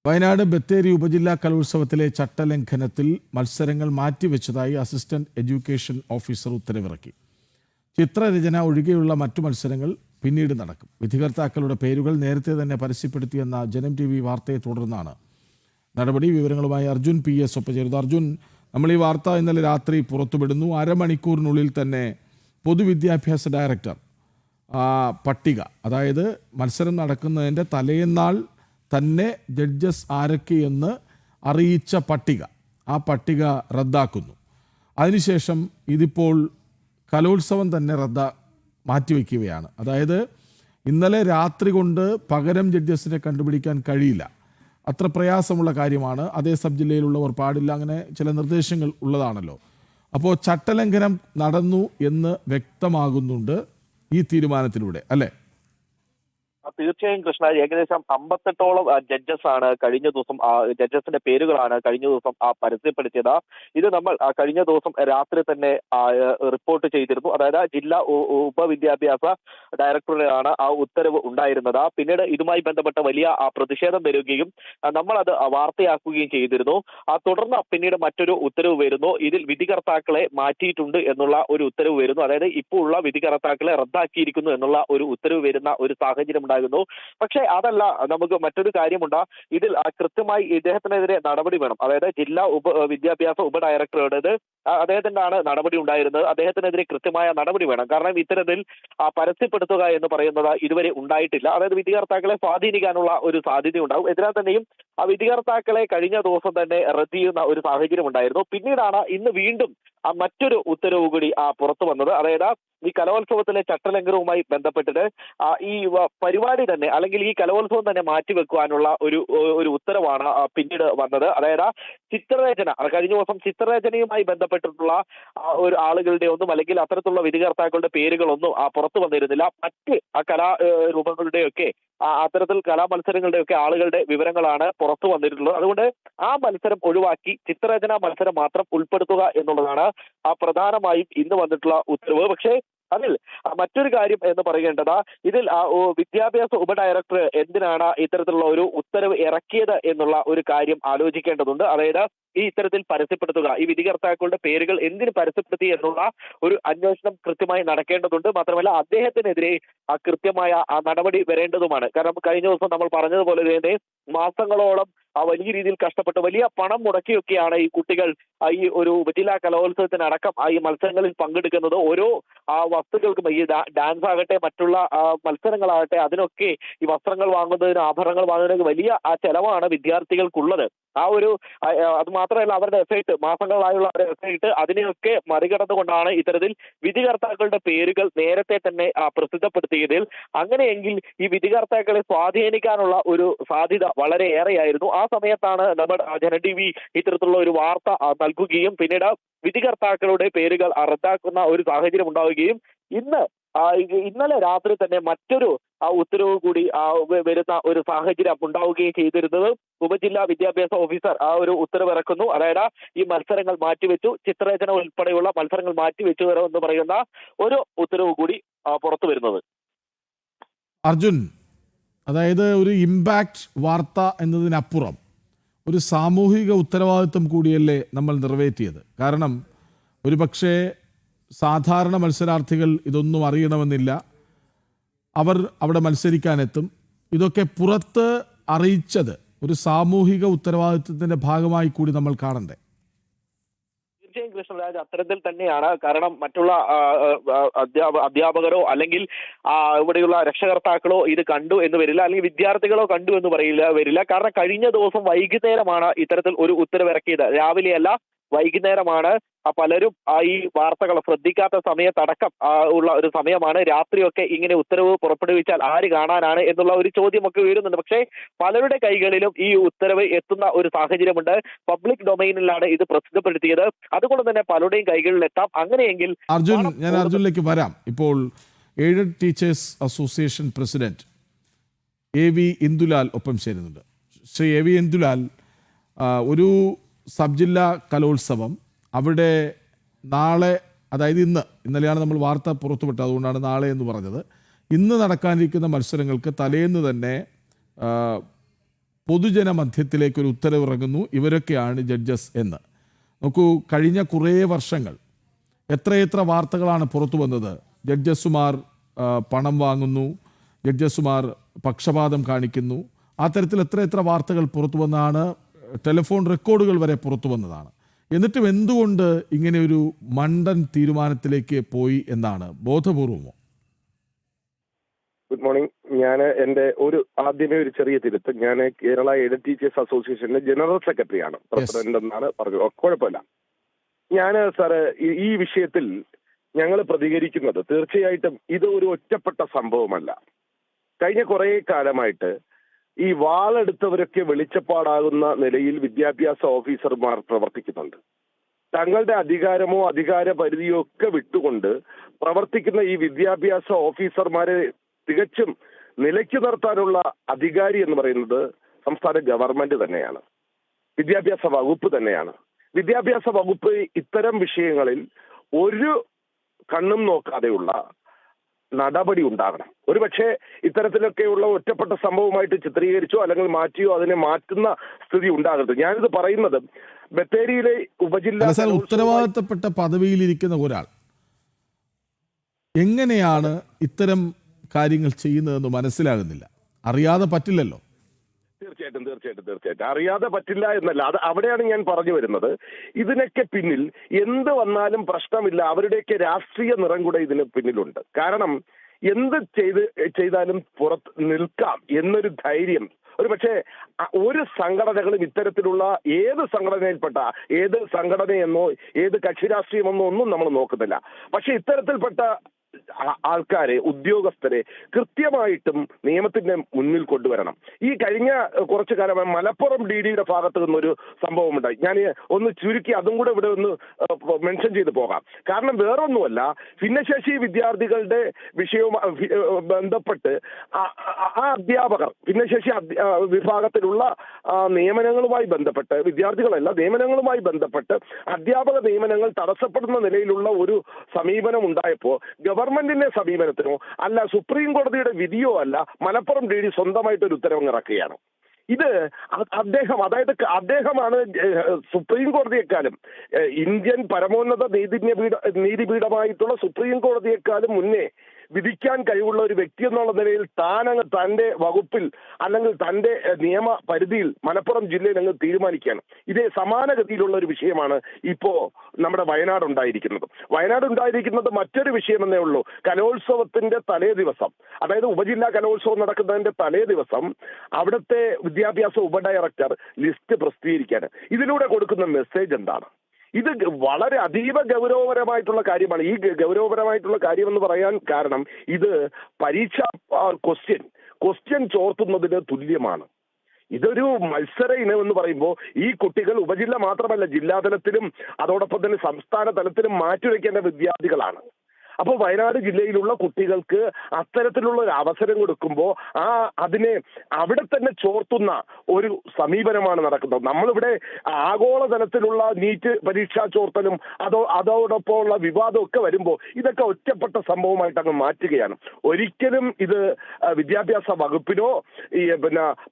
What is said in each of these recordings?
വയനാട് ബത്തേരി ഉപജില്ലാ കലോത്സവത്തിലെ ചട്ടലംഘനത്തിൽ മത്സരങ്ങൾ മാറ്റിവെച്ചതായി assistant education officer ഉത്തരവിറക്കി. ചിത്രരചന ഒഴികെയുള്ള മറ്റു മത്സരങ്ങൾ പിന്നീട് നടക്കും. വിധികർത്താക്കളുടെ പേരുകൾ നേരത്തെ തന്നെ പരസ്യപ്പെടുത്തിയെന്ന ജനം TV വാർത്തയെ തുടർന്നാണ് നടപടി. വിവരങ്ങളുമായി അർജുൻ PS ഒപ്പം ചേരുന്നു. അർജുൻ, നമ്മൾ ഈ വാർത്ത ഇന്നലെ രാത്രി പുറത്തുവിടുന്നു. അരമണിക്കൂറിനുള്ളിൽ തന്നെ പൊതുവിദ്യാഭ്യാസ ഡയറക്ടർ പട്ടിക, അതായത് മത്സരം നടക്കുന്നതിൻ്റെ തലേന്നാൾ തന്നെ ജഡ്ജസ് ആരൊക്കെയെന്ന് അറിയിച്ച പട്ടിക, ആ പട്ടിക റദ്ദാക്കുന്നു. അതിനുശേഷം ഇതിപ്പോൾ കലോത്സവം തന്നെ മാറ്റിവെക്കുകയാണ്. അതായത് ഇന്നലെ രാത്രി കൊണ്ട് പകരം ജഡ്ജസിനെ കണ്ടുപിടിക്കാൻ കഴിയില്ല, അത്ര പ്രയാസമുള്ള കാര്യമാണ്. അതേ സബ് ജില്ലയിലുള്ളവർ പാടില്ല, അങ്ങനെ ചില നിർദ്ദേശങ്ങൾ ഉള്ളതാണല്ലോ. അപ്പോൾ ചട്ടലംഘനം നടന്നു എന്ന് വ്യക്തമാകുന്നുണ്ട് ഈ തീരുമാനത്തിലൂടെ, അല്ലേ? തീർച്ചയായും കൃഷ്ണ, ഏകദേശം 58ഓളം ജഡ്ജസ് ആണ് കഴിഞ്ഞ ദിവസം, ജഡ്ജസിന്റെ പേരുകളാണ് കഴിഞ്ഞ ദിവസം പരസ്യപ്പെടുത്തിയത്. ഇത് നമ്മൾ കഴിഞ്ഞ ദിവസം രാത്രി തന്നെ റിപ്പോർട്ട് ചെയ്തിരുന്നു. അതായത് ജില്ലാ ഉപവിദ്യാഭ്യാസ ഡയറക്ടറുടെയാണ് ആ ഉത്തരവ് ഉണ്ടായിരുന്നത്. പിന്നീട് ഇതുമായി ബന്ധപ്പെട്ട വലിയ പ്രതിഷേധം വരികയും നമ്മൾ അത് വാർത്തയാക്കുകയും ചെയ്തിരുന്നു. തുടർന്ന് പിന്നീട് മറ്റൊരു ഉത്തരവ് വരുന്നു. ഇതിൽ വിധികർത്താക്കളെ മാറ്റിയിട്ടുണ്ട് എന്നുള്ള ഒരു ഉത്തരവ് വരുന്നു. അതായത് ഇപ്പോൾ ഉള്ള വിധികർത്താക്കളെ റദ്ദാക്കിയിരിക്കുന്നു എന്നുള്ള ഒരു ഉത്തരവ് വരുന്ന ഒരു സാഹചര്യം ഉണ്ടാകുന്നു. പക്ഷേ അതല്ല, നമുക്ക് മറ്റൊരു കാര്യമുണ്ട്. ഇതിൽ കൃത്യമായി ഇദ്ദേഹത്തിനെതിരെ നടപടി വേണം. അതായത് ജില്ലാ വിദ്യാഭ്യാസ ഉപഡയറക്ടറുടേത് അദ്ദേഹത്തിനാണ് നടപടി ഉണ്ടായിരുന്നത്. അദ്ദേഹത്തിനെതിരെ കൃത്യമായ നടപടി വേണം. കാരണം ഇത്തരത്തിൽ പരസ്യപ്പെടുത്തുക എന്ന് പറയുന്നത് ഇതുവരെ ഉണ്ടായിട്ടില്ല. അതായത് വിധികർത്താക്കളെ സ്വാധീനിക്കാനുള്ള ഒരു സാധ്യത ഉണ്ടാകും. എന്നാൽ തന്നെയും ആ വിധികർത്താക്കളെ കഴിഞ്ഞ ദിവസം തന്നെ റദ്ദ് ചെയ്യുന്ന ഒരു സാഹചര്യം ഉണ്ടായിരുന്നു. പിന്നീടാണ് ഇന്ന് വീണ്ടും മറ്റൊരു ഉത്തരവ് കൂടി പുറത്തു വന്നത്. അതായത് ഈ കലോത്സവത്തിലെ ചട്ടലംഘനവുമായി ബന്ധപ്പെട്ടിട്ട് ഈ പരിപാടി തന്നെ, അല്ലെങ്കിൽ ഈ കലോത്സവം തന്നെ മാറ്റിവെക്കുവാനുള്ള ഒരു ഉത്തരവാണ് പിന്നീട് വന്നത്. അതായത് ചിത്രരചന, കഴിഞ്ഞ ദിവസം ചിത്രരചനയുമായി ബന്ധപ്പെട്ടിട്ടുള്ള ഒരു ആളുകളുടെ ഒന്നും, അല്ലെങ്കിൽ അത്തരത്തിലുള്ള വിധികർത്താക്കളുടെ പേരുകളൊന്നും പുറത്തു വന്നിരുന്നില്ല. മറ്റ് കലാരൂപങ്ങളുടെയൊക്കെ അത്തരത്തിൽ കലാമത്സരങ്ങളുടെയൊക്കെ ആളുകളുടെ വിവരങ്ങളാണ് പുറത്തു വന്നിട്ടുള്ളത്. അതുകൊണ്ട് ആ മത്സരം ഒഴിവാക്കി ചിത്രരചനാ മത്സരം മാത്രം ഉൾപ്പെടുത്തുക എന്നുള്ളതാണ് പ്രധാനമായും ഇന്ന് വന്നിട്ടുള്ള ഉത്തരവ്. പക്ഷേ അതിൽ മറ്റൊരു കാര്യം എന്ന് പറയേണ്ടത്, ഇതിൽ വിദ്യാഭ്യാസ ഉപഡയറക്ടർ എന്തിനാണ് ഇത്തരത്തിലുള്ള ഒരു ഉത്തരവ് ഇറക്കിയത് എന്നുള്ള ഒരു കാര്യം ആലോചിക്കേണ്ടതുണ്ട്. അതായത് ഈ ഇത്തരത്തിൽ പരസ്യപ്പെടുത്തുക, ഈ വിധികർത്താക്കളുടെ പേരുകൾ എന്തിന് പരസ്യപ്പെടുത്തി എന്നുള്ള ഒരു അന്വേഷണം കൃത്യമായി നടക്കേണ്ടതുണ്ട്. മാത്രമല്ല അദ്ദേഹത്തിനെതിരെ കൃത്യമായ നടപടി വരേണ്ടതുമാണ്. കാരണം കഴിഞ്ഞ ദിവസം നമ്മൾ പറഞ്ഞതുപോലെ തന്നെ മാസങ്ങളോളം വലിയ രീതിയിൽ കഷ്ടപ്പെട്ട് വലിയ പണം മുടക്കിയൊക്കെയാണ് ഈ കുട്ടികൾ ഈ ഒരു ഉപജില്ലാ കലോത്സവത്തിനടക്കം ഈ മത്സരങ്ങളിൽ പങ്കെടുക്കുന്നത്. ഓരോ വസ്തുക്കൾക്കും, ഈ ഡാൻസ് ആകട്ടെ മറ്റുള്ള മത്സരങ്ങളാകട്ടെ, അതിനൊക്കെ ഈ വസ്ത്രങ്ങൾ വാങ്ങുന്നതിന്, ആഭരണങ്ങൾ വാങ്ങുന്നതിന് വലിയ ചെലവാണ് വിദ്യാർത്ഥികൾക്കുള്ളത്. അത് മാത്രമല്ല അവരുടെ എഫേർട്ട്, മാസങ്ങളായുള്ള അവരുടെ എഫേർട്ട്, അതിനെയൊക്കെ മറികടന്നുകൊണ്ടാണ് ഇത്തരത്തിൽ വിധികർത്താക്കളുടെ പേരുകൾ നേരത്തെ തന്നെ പ്രസിദ്ധപ്പെടുത്തിയതിൽ. അങ്ങനെയെങ്കിൽ ഈ വിധികർത്താക്കളെ സ്വാധീനിക്കാനുള്ള ഒരു സാധ്യത വളരെ ഏറെയായിരുന്നു. ആ സമയത്താണ് നമ്മുടെ ജനം TV ഇത്തരത്തിലുള്ള ഒരു വാർത്ത നൽകുകയും പിന്നീട് വിധികർത്താക്കളുടെ പേരുകൾ റദ്ദാക്കുന്ന ഒരു സാഹചര്യം ഉണ്ടാവുകയും ഇന്നലെ രാത്രി തന്നെ മറ്റൊരു ഉത്തരവ് കൂടി വരുന്ന ഒരു സാഹചര്യം ഉണ്ടാവുകയും ചെയ്തിരുന്നത്. ഉപജില്ലാ വിദ്യാഭ്യാസ ഓഫീസർ ഒരു ഉത്തരവ് ഇറക്കുന്നു. അതായത് ഈ മത്സരങ്ങൾ മാറ്റിവെച്ചു, ചിത്രരചന ഉൾപ്പെടെയുള്ള മത്സരങ്ങൾ മാറ്റിവെച്ചു എന്ന് പറയുന്ന ഒരു ഉത്തരവ് കൂടി പുറത്തു വരുന്നത്. അർജുൻ, അതായത് ഒരു ഇമ്പാക്റ്റ് വാർത്ത എന്നതിനപ്പുറം ഒരു സാമൂഹിക ഉത്തരവാദിത്വം കൂടിയല്ലേ നമ്മൾ നിറവേറ്റിയത്? കാരണം ഒരുപക്ഷെ സാധാരണ മത്സരാർത്ഥികൾ ഇതൊന്നും അറിയണമെന്നില്ല, അവർ അവിടെ മത്സരിക്കാനെത്തും. ഇതൊക്കെ പുറത്ത് അറിയിച്ചത് ഒരു സാമൂഹിക ഉത്തരവാദിത്വത്തിൻ്റെ ഭാഗമായി കൂടി നമ്മൾ കാണണ്ടേ? തീർച്ചയായും കൃഷ്ണരാജ്, അത്തരത്തിൽ തന്നെയാണ്. കാരണം മറ്റുള്ള അധ്യാപകരോ അല്ലെങ്കിൽ ഇവിടെയുള്ള രക്ഷകർത്താക്കളോ ഇത് കണ്ടു എന്ന് വരില്ല, അല്ലെങ്കിൽ വിദ്യാർത്ഥികളോ കണ്ടു എന്ന് വരില്ല. കാരണം കഴിഞ്ഞ ദിവസം വൈകുന്നേരമാണ് ഇത്തരത്തിൽ ഒരു ഉത്തരവിറക്കിയത്. രാവിലെയല്ല, വൈകുന്നേരമാണ്. പലരും ഈ വാർത്തകൾ ശ്രദ്ധിക്കാത്ത സമയത്തടക്കം ഉള്ള ഒരു സമയമാണ്. രാത്രിയൊക്കെ ഇങ്ങനെ ഉത്തരവ് പുറപ്പെടുവിച്ചാൽ ആര് കാണാനാണ് എന്നുള്ള ഒരു ചോദ്യമൊക്കെ ഉയരുന്നുണ്ട്. പക്ഷേ പലരുടെ കൈകളിലും ഈ ഉത്തരവ് എത്തുന്ന ഒരു സാഹചര്യമുണ്ട്. പബ്ലിക് ഡൊമൈനിലാണ് ഇത് പ്രസിദ്ധപ്പെടുത്തിയത്. അതുകൊണ്ട് തന്നെ പലരുടെയും കൈകളിൽ എത്താം. അങ്ങനെയെങ്കിൽ ഞാൻ അർജുനിലേക്ക് വരാം. ഇപ്പോൾ aided teachers association president AV Indulal ഒപ്പം ചേരുന്നുണ്ട്. ശ്രീ AV ഇന്ദുലാൽ, ഒരു സബ് ജില്ലാ കലോത്സവം അവിടെ നാളെ, അതായത് ഇന്നലെയാണ് നമ്മൾ വാർത്ത പുറത്തുവിട്ടത്, അതുകൊണ്ടാണ് നാളെ എന്ന് പറഞ്ഞത്. ഇന്ന് നടക്കാനിരിക്കുന്ന മത്സരങ്ങൾക്ക് തലേന്ന് തന്നെ പൊതുജന മധ്യത്തിലേക്ക് ഒരു ഉത്തരവിറങ്ങുന്നു, ഇവരൊക്കെയാണ് ജഡ്ജസ് എന്ന്. നോക്കൂ, കഴിഞ്ഞ കുറേ വർഷങ്ങൾ എത്രയെത്ര വാർത്തകളാണ് പുറത്തു വന്നത്. ജഡ്ജസുമാർ പണം വാങ്ങുന്നു, ജഡ്ജസുമാർ പക്ഷപാതം കാണിക്കുന്നു, ആ തരത്തിൽ എത്രയെത്ര വാർത്തകൾ പുറത്തു വന്നതാണ്. ടെലിഫോൺ റെക്കോർഡുകൾ വരെ പുറത്തു വന്നതാണ്. എന്നിട്ടും എന്തുകൊണ്ട് ഇങ്ങനെ ഒരു മണ്ടൻ തീരുമാനത്തിലേക്ക് പോയി എന്നാണ്? ബോധപൂർവമോ? Good morning. ഞാൻ ആദ്യമേ ഒരു ചെറിയ തിരുത്ത്. ഞാൻ കേരള എയ്ഡഡ് ടീച്ചേഴ്സ് അസോസിയേഷന്റെ ജനറൽ സെക്രട്ടറിയാണ്, പ്രസിഡന്റ് എന്നാണ് പറഞ്ഞത്. കുഴപ്പമില്ല. ഞാൻ സാറ് ഈ വിഷയത്തിൽ ഞങ്ങൾ പ്രതികരിക്കുന്നത് തീർച്ചയായിട്ടും ഇത് ഒരു ഒറ്റപ്പെട്ട സംഭവമല്ല. കഴിഞ്ഞ കുറേ കാലമായിട്ട് ഈ വാളെടുത്തവരൊക്കെ വെളിച്ചപ്പാടാകുന്ന നിലയിൽ വിദ്യാഭ്യാസ ഓഫീസർമാർ പ്രവർത്തിക്കുന്നുണ്ട്. തങ്ങളുടെ അധികാരമോ അധികാര പരിധിയോ ഒക്കെ വിട്ടുകൊണ്ട് പ്രവർത്തിക്കുന്ന ഈ വിദ്യാഭ്യാസ ഓഫീസർമാരെ തികച്ചും നിലയ്ക്ക് നിർത്താനുള്ള അധികാരി എന്ന് പറയുന്നത് സംസ്ഥാന ഗവൺമെന്റ് തന്നെയാണ്, വിദ്യാഭ്യാസ വകുപ്പ് തന്നെയാണ്. വിദ്യാഭ്യാസ വകുപ്പ് ഇത്തരം വിഷയങ്ങളിൽ ഒരു കണ്ണും നോക്കാതെയുള്ള നടപടി ഉണ്ടാകണം. ഒരുപക്ഷെ ഇത്തരത്തിലൊക്കെയുള്ള ഒറ്റപ്പെട്ട സംഭവമായിട്ട് ചിത്രീകരിച്ചോ അല്ലെങ്കിൽ മാറ്റിയോ അതിനെ മാറ്റുന്ന സ്ഥിതി ഉണ്ടാകരുത്. ഞാനിത് പറയുന്നത് ബത്തേരിയിലെ ഉപജില്ലാ ഉത്തരവാദിത്തപ്പെട്ട പദവിയിലിരിക്കുന്ന ഒരാൾ എങ്ങനെയാണ് ഇത്തരം കാര്യങ്ങൾ ചെയ്യുന്നതെന്ന് മനസ്സിലാകുന്നില്ല. അറിയാതെ പറ്റില്ലല്ലോ. തീർച്ചയായിട്ടും അറിയാതെ പറ്റില്ല എന്നല്ല, അത് അവിടെയാണ് ഞാൻ പറഞ്ഞു വരുന്നത്. ഇതിനൊക്കെ പിന്നിൽ എന്ത് വന്നാലും പ്രശ്നമില്ല, അവരുടെയൊക്കെ രാഷ്ട്രീയ നിറം കൂടെ ഇതിന് പിന്നിലുണ്ട്. കാരണം എന്ത് ചെയ്താലും പുറത്ത് നിൽക്കാം എന്നൊരു ധൈര്യം പക്ഷേ ഒരു സംഘടനകളും ഇത്തരത്തിലുള്ള ഏത് സംഘടനയിൽപ്പെട്ട ഏത് സംഘടനയെന്നോ ഏത് കക്ഷി രാഷ്ട്രീയമെന്നോ ഒന്നും നമ്മൾ നോക്കുന്നില്ല. പക്ഷെ ഇത്തരത്തിൽപ്പെട്ട ആൾക്കാരെ, ഉദ്യോഗസ്ഥരെ കൃത്യമായിട്ടും നിയമത്തിന്റെ മുന്നിൽ കൊണ്ടുവരണം. ഈ കഴിഞ്ഞ കുറച്ചു കാലമായി മലപ്പുറം DDയുടെ ഭാഗത്ത് നിന്നൊരു സംഭവം ഉണ്ടായി. ഞാൻ ഒന്ന് ചുരുക്കി അതും കൂടെ ഇവിടെ ഒന്ന് മെൻഷൻ ചെയ്ത് പോകാം. കാരണം വേറൊന്നുമല്ല, ഭിന്നശേഷി വിദ്യാർത്ഥികളുടെ വിഷയവുമായി ബന്ധപ്പെട്ട് ആ അധ്യാപകർ ഭിന്നശേഷി വിഭാഗത്തിലുള്ള നിയമനങ്ങളുമായി ബന്ധപ്പെട്ട്, വിദ്യാർത്ഥികളല്ല നിയമനങ്ങളുമായി ബന്ധപ്പെട്ട് അധ്യാപക നിയമനങ്ങൾ തടസ്സപ്പെടുന്ന നിലയിലുള്ള ഒരു സമീപനം ഉണ്ടായപ്പോൾ ഗവൺമെന്റിന്റെ സമീപനത്തിനോ അല്ല സുപ്രീം കോടതിയുടെ വിധിയോ അല്ല മലപ്പുറം DD സ്വന്തമായിട്ടൊരു ഉത്തരവിറക്കുകയാണ്. ഇത് അദ്ദേഹമാണ് സുപ്രീം കോടതിയെക്കാളും ഇന്ത്യൻ പരമോന്നത നീതിപീഠമായിട്ടുള്ള സുപ്രീം കോടതിയെക്കാളും മുന്നേ വിധിക്കാൻ കഴിവുള്ള ഒരു വ്യക്തി എന്നുള്ള നിലയിൽ താനങ്ങ് തന്റെ വകുപ്പിൽ അല്ലെങ്കിൽ തന്റെ നിയമ പരിധിയിൽ മലപ്പുറം ജില്ലയിൽ അങ്ങ് തീരുമാനിക്കുകയാണ്. ഇതേ സമാനഗതിയിലുള്ള ഒരു വിഷയമാണ് ഇപ്പോ നമ്മുടെ വയനാട് ഉണ്ടായിരിക്കുന്നത് മറ്റൊരു വിഷയമെന്നേ ഉള്ളൂ. കലോത്സവത്തിന്റെ തലേ ദിവസം, അതായത് ഉപജില്ലാ കലോത്സവം നടക്കുന്നതിന്റെ തലേ ദിവസം അവിടുത്തെ വിദ്യാഭ്യാസ ഉപഡയറക്ടർ ലിസ്റ്റ് പ്രസിദ്ധീകരിക്കുകയാണ്. ഇതിലൂടെ കൊടുക്കുന്ന മെസ്സേജ് എന്താണ്? ഇത് വളരെ അതീവ ഗൗരവപരമായിട്ടുള്ള കാര്യമാണ്. ഈ ഗൗരവപരമായിട്ടുള്ള കാര്യം എന്ന് പറയാൻ കാരണം ഇത് പരീക്ഷാ ക്വസ്റ്റ്യൻ ചോർത്തുന്നതിന് തുല്യമാണ്. ഇതൊരു മത്സര ഇനം എന്ന് പറയുമ്പോൾ ഈ കുട്ടികൾ ഉപജില്ല മാത്രമല്ല ജില്ലാതലത്തിലും അതോടൊപ്പം തന്നെ സംസ്ഥാന തലത്തിലും മാറ്റിവെക്കേണ്ട വിദ്യാർത്ഥികളാണ്. അപ്പോൾ വയനാട് ജില്ലയിലുള്ള കുട്ടികൾക്ക് അത്തരത്തിലുള്ള ഒരു അവസരം കൊടുക്കുമ്പോൾ അതിനെ അവിടെ തന്നെ ചോർത്തുന്ന ഒരു സമീപനമാണ് നടക്കുന്നത്. നമ്മളിവിടെ ആഗോളതലത്തിലുള്ള നീറ്റ് പരീക്ഷാ ചോർത്തലും അതോടൊപ്പമുള്ള വിവാദമൊക്കെ വരുമ്പോൾ ഇതൊക്കെ ഒറ്റപ്പെട്ട സംഭവമായിട്ട് അങ്ങ് മാറ്റുകയാണ്. ഒരിക്കലും ഇത് വിദ്യാഭ്യാസ വകുപ്പിനോ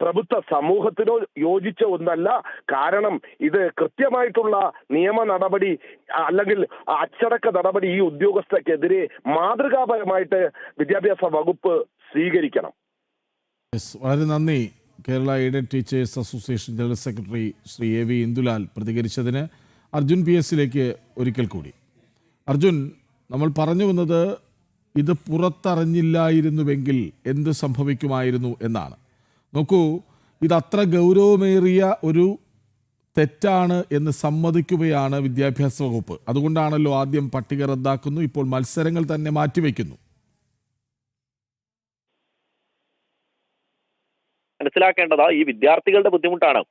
പ്രഭുത്വ സമൂഹത്തിനോ യോജിച്ച ഒന്നല്ല. കാരണം ഇത് കൃത്യമായിട്ടുള്ള നിയമ നടപടി അല്ലെങ്കിൽ അച്ചടക്ക നടപടി ഈ ഉദ്യോഗസ്ഥർക്കെതിരെ മാതൃകാപരമായിട്ട് വിദ്യാഭ്യാസ വകുപ്പ് സ്വീകരിക്കണം. വളരെ നന്ദി. Kerala aided teachers association general secretary Shri AV Indulal പ്രതികരിച്ചതിന്. അർജുൻ PS ഒരിക്കൽ കൂടി. അർജുൻ, നമ്മൾ പറഞ്ഞു വന്നത് ഇത് പുറത്തറിഞ്ഞില്ലായിരുന്നുവെങ്കിൽ എന്ത് സംഭവിക്കുമായിരുന്നു എന്നാണ്. നോക്കൂ, ഇത് അത്ര ഗൗരവമേറിയ ഒരു തെറ്റാണ് എന്ന് സമ്മതിക്കുകയാണ് വിദ്യാഭ്യാസ വകുപ്പ്. അതുകൊണ്ടാണല്ലോ ആദ്യം പട്ടിക റദ്ദാക്കുന്നു, ഇപ്പോൾ മത്സരങ്ങൾ തന്നെ മാറ്റിവെക്കുന്നു. മനസ്സിലാക്കേണ്ടത് ഈ വിദ്യാർത്ഥികളുടെ ബുദ്ധിമുട്ടാണ്.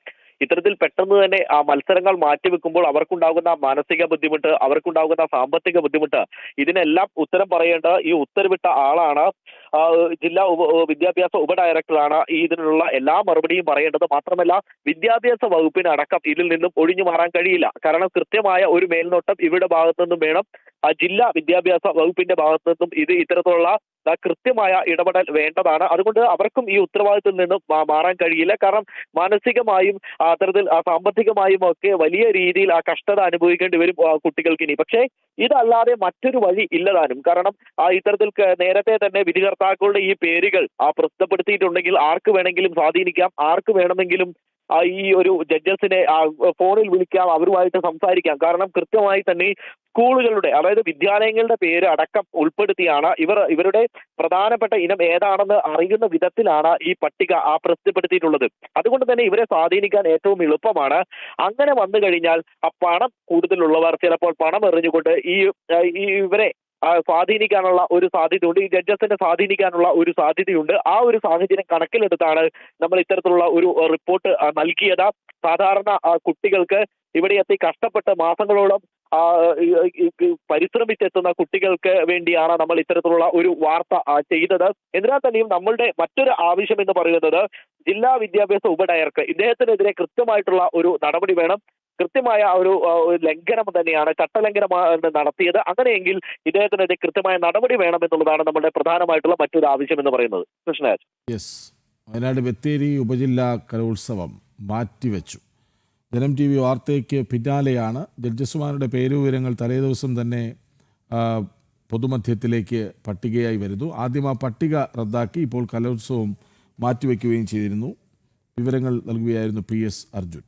ഇത്തരത്തിൽ പെട്ടെന്ന് തന്നെ ആ മത്സരങ്ങൾ മാറ്റിവെക്കുമ്പോൾ അവർക്കുണ്ടാകുന്ന മാനസിക ബുദ്ധിമുട്ട്, അവർക്കുണ്ടാകുന്ന സാമ്പത്തിക ബുദ്ധിമുട്ട്, ഇതിനെല്ലാം ഉത്തരം പറയേണ്ട ഈ ഉത്തരവിട്ട ആളാണ് ജില്ലാ വിദ്യാഭ്യാസ ഉപഡയറക്ടറാണ് ഇതിനുള്ള എല്ലാ മറുപടിയും പറയേണ്ടത്. മാത്രമല്ല വിദ്യാഭ്യാസ വകുപ്പിന് അടക്കം ഇതിൽ നിന്നും ഒഴിഞ്ഞു മാറാൻ കഴിയില്ല. കാരണം കൃത്യമായ ഒരു മേൽനോട്ടം ഇവരുടെ ഭാഗത്തു നിന്നും വേണം. ജില്ലാ വിദ്യാഭ്യാസ വകുപ്പിന്റെ ഭാഗത്തു നിന്നും ഇത്തരത്തിലുള്ള കൃത്യമായ ഇടപെടൽ വേണ്ടതാണ്. അതുകൊണ്ട് അവർക്കും ഈ ഉത്തരവാദിത്തത്തിൽ നിന്നും മാറാൻ കഴിയില്ല. കാരണം മാനസികമായും അത്തരത്തിൽ സാമ്പത്തികമായും ഒക്കെ വലിയ രീതിയിൽ കഷ്ടത അനുഭവിക്കേണ്ടി വരും കുട്ടികൾക്ക് ഇനി. പക്ഷേ ഇതല്ലാതെ മറ്റൊരു വഴി ഇല്ലതാനും. കാരണം ഇത്തരത്തിൽ നേരത്തെ തന്നെ വിധികർത്താക്കളുടെ ഈ പേരുകൾ പ്രസിദ്ധപ്പെടുത്തിയിട്ടുണ്ടെങ്കിൽ ആർക്ക് വേണമെങ്കിലും സ്വാധീനിക്കാം, ആർക്ക് വേണമെങ്കിലും ഈ ഒരു ജഡ്ജസിനെ ഫോണിൽ വിളിക്കാം, അവരുമായിട്ട് സംസാരിക്കാം. കാരണം കൃത്യമായി തന്നെ സ്കൂളുകളുടെ, അതായത് വിദ്യാലയങ്ങളുടെ പേര് അടക്കം ഉൾപ്പെടുത്തിയാണ് ഇവരുടെ പ്രധാനപ്പെട്ട ഇനം ഏതാണെന്ന് അറിയുന്ന വിധത്തിലാണ് ഈ പട്ടിക പ്രസിദ്ധപ്പെടുത്തിയിട്ടുള്ളത്. അതുകൊണ്ട് തന്നെ ഇവരെ സ്വാധീനിക്കാൻ ഏറ്റവും എളുപ്പമാണ്. അങ്ങനെ വന്നു കഴിഞ്ഞാൽ പണം കൂടുതലുള്ളവർ ചിലപ്പോൾ പണം എറിഞ്ഞുകൊണ്ട് ഇവരെ സ്വാധീനിക്കാനുള്ള ഒരു സാധ്യതയുണ്ട്, ഈ ജഡ്ജസിനെ സ്വാധീനിക്കാനുള്ള ഒരു സാധ്യതയുണ്ട്. ആ ഒരു സാഹചര്യം കണക്കിലെടുത്താണ് നമ്മൾ ഇത്തരത്തിലുള്ള ഒരു റിപ്പോർട്ട് നൽകിയത്. സാധാരണ കുട്ടികൾക്ക് ഇവിടെ എത്തി കഷ്ടപ്പെട്ട് മാസങ്ങളോളം പരിശ്രമിച്ചെത്തുന്ന കുട്ടികൾക്ക് വേണ്ടിയാണ് നമ്മൾ ഇത്തരത്തിലുള്ള ഒരു വാർത്ത ചെയ്തത്. എന്നാൽ തന്നെയും നമ്മളുടെ മറ്റൊരു ആവശ്യം എന്ന് പറയുന്നത് ജില്ലാ വിദ്യാഭ്യാസ ഉപഡയറക്ടർ ഇദ്ദേഹത്തിനെതിരെ കൃത്യമായിട്ടുള്ള ഒരു നടപടി വേണം. കൃത്യമായ ഒരു ലംഘനം തന്നെയാണ്, ചട്ടലംഘനമാണ് നടത്തിയത്. അങ്ങനെയെങ്കിൽ ഇദ്ദേഹത്തിനെതിരെ കൃത്യമായ നടപടി വേണമെന്നുള്ളതാണ് നമ്മുടെ പ്രധാനമായിട്ടുള്ള മറ്റൊരു ആവശ്യം എന്ന് പറയുന്നത്. കൃഷ്ണരാജ്. യെസ്, വയനാട് ബത്തേരി ഉപജില്ലാ കലോത്സവം മാറ്റിവെച്ചു. ജനം TV വാർത്തയ്ക്ക് പിന്നാലെയാണ് ജഡ്ജസുമാരുടെ പേരുവിവരങ്ങൾ തലേദിവസം തന്നെ പൊതുമധ്യത്തിലേക്ക് പട്ടികയായി വരുന്നു. ആദ്യം ആ പട്ടിക റദ്ദാക്കി ഇപ്പോൾ കലോത്സവം മാറ്റിവെക്കുകയും ചെയ്തിരുന്നു. വിവരങ്ങൾ നൽകുകയായിരുന്നു PS അർജുൻ.